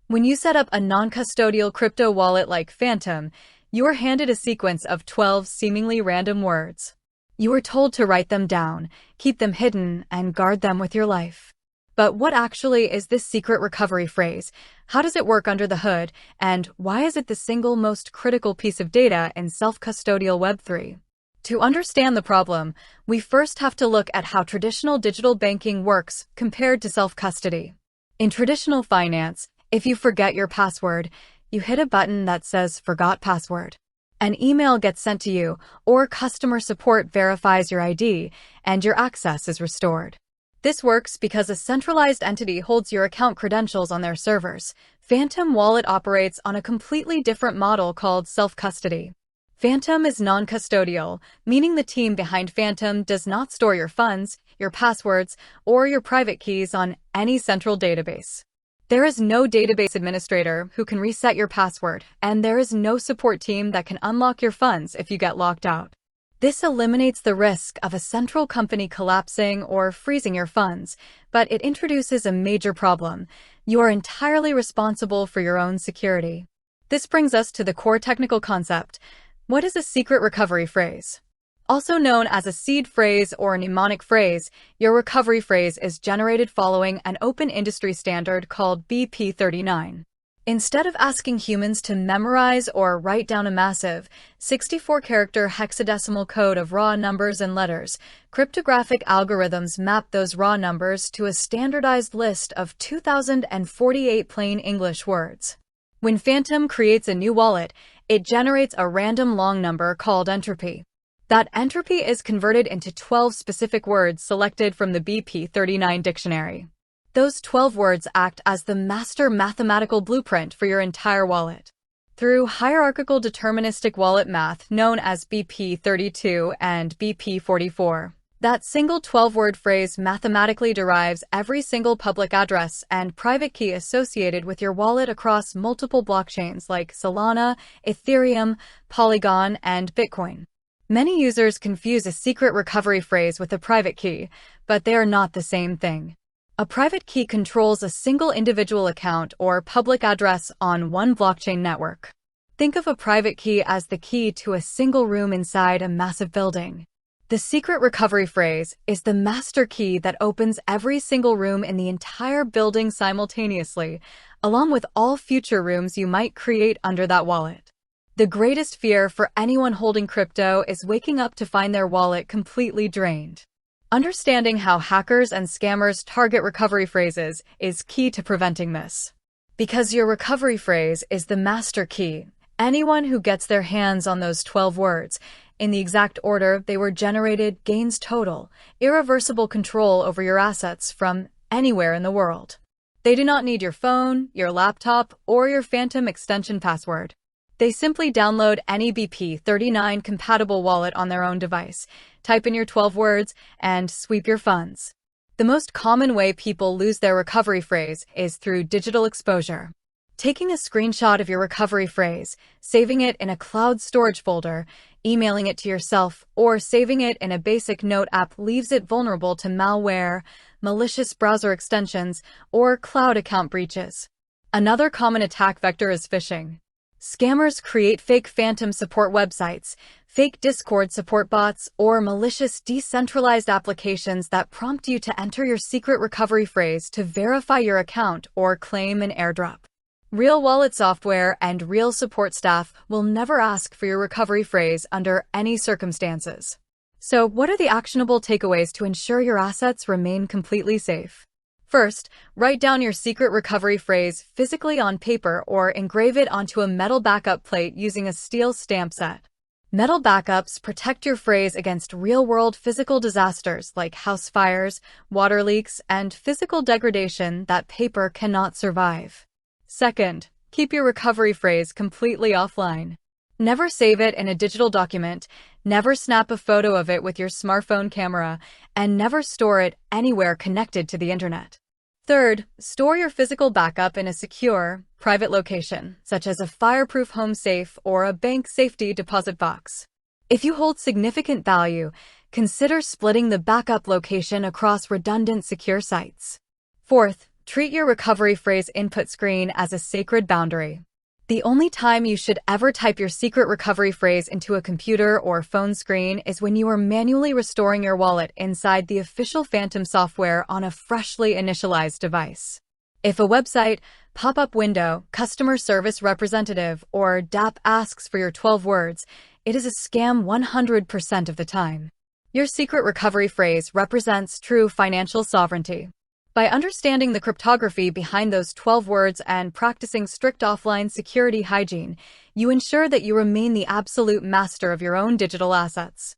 When you set up a non-custodial crypto wallet like Phantom, you are handed a sequence of 12 seemingly random words. You are told to write them down, keep them hidden, and guard them with your life. But what actually is this secret recovery phrase? How does it work under the hood? And why is it the single most critical piece of data in self-custodial Web3? To understand the problem, we first have to look at how traditional digital banking works compared to self-custody. In traditional finance, if you forget your password, you hit a button that says "Forgot Password." An email gets sent to you, or customer support verifies your ID, and your access is restored. This works because a centralized entity holds your account credentials on their servers. Phantom Wallet operates on a completely different model called self-custody. Phantom is non-custodial, meaning the team behind Phantom does not store your funds, your passwords, or your private keys on any central database. There is no database administrator who can reset your password, and there is no support team that can unlock your funds if you get locked out. This eliminates the risk of a central company collapsing or freezing your funds, but it introduces a major problem. You are entirely responsible for your own security. This brings us to the core technical concept. What is a secret recovery phrase? Also known as a seed phrase or a mnemonic phrase, your recovery phrase is generated following an open industry standard called BP39. Instead of asking humans to memorize or write down a massive 64-character hexadecimal code of raw numbers and letters, cryptographic algorithms map those raw numbers to a standardized list of 2,048 plain English words. When Phantom creates a new wallet, it generates a random long number called entropy. That entropy is converted into 12 specific words selected from the BP39 dictionary. Those 12 words act as the master mathematical blueprint for your entire wallet. Through hierarchical deterministic wallet math known as BP32 and BP44, that single 12-word phrase mathematically derives every single public address and private key associated with your wallet across multiple blockchains like Solana, Ethereum, Polygon, and Bitcoin. Many users confuse a secret recovery phrase with a private key, but they are not the same thing. A private key controls a single individual account or public address on one blockchain network. Think of a private key as the key to a single room inside a massive building. The secret recovery phrase is the master key that opens every single room in the entire building simultaneously, along with all future rooms you might create under that wallet. The greatest fear for anyone holding crypto is waking up to find their wallet completely drained. Understanding how hackers and scammers target recovery phrases is key to preventing this. Because your recovery phrase is the master key, anyone who gets their hands on those 12 words, in the exact order they were generated, gains total, irreversible control over your assets from anywhere in the world. They do not need your phone, your laptop, or your Phantom extension password. They simply download any BP39 compatible wallet on their own device, type in your 12 words, and sweep your funds. The most common way people lose their recovery phrase is through digital exposure. Taking a screenshot of your recovery phrase, saving it in a cloud storage folder, emailing it to yourself, or saving it in a basic note app leaves it vulnerable to malware, malicious browser extensions, or cloud account breaches. Another common attack vector is phishing. Scammers create fake Phantom support websites, fake Discord support bots, or malicious decentralized applications that prompt you to enter your secret recovery phrase to verify your account or claim an airdrop. Real wallet software and real support staff will never ask for your recovery phrase under any circumstances. So, what are the actionable takeaways to ensure your assets remain completely safe? First, write down your secret recovery phrase physically on paper or engrave it onto a metal backup plate using a steel stamp set. Metal backups protect your phrase against real-world physical disasters like house fires, water leaks, and physical degradation that paper cannot survive. Second, keep your recovery phrase completely offline. Never save it in a digital document, never snap a photo of it with your smartphone camera, and never store it anywhere connected to the internet. Third, store your physical backup in a secure, private location, such as a fireproof home safe or a bank safety deposit box. If you hold significant value, consider splitting the backup location across redundant secure sites. Fourth, Treat your recovery phrase input screen as a sacred boundary. The only time you should ever type your secret recovery phrase into a computer or phone screen is when you are manually restoring your wallet inside the official Phantom software on a freshly initialized device. If a website, pop-up window, customer service representative, or DApp asks for your 12 words, it is a scam 100% of the time. Your secret recovery phrase represents true financial sovereignty. By understanding the cryptography behind those 12 words and practicing strict offline security hygiene, you ensure that you remain the absolute master of your own digital assets.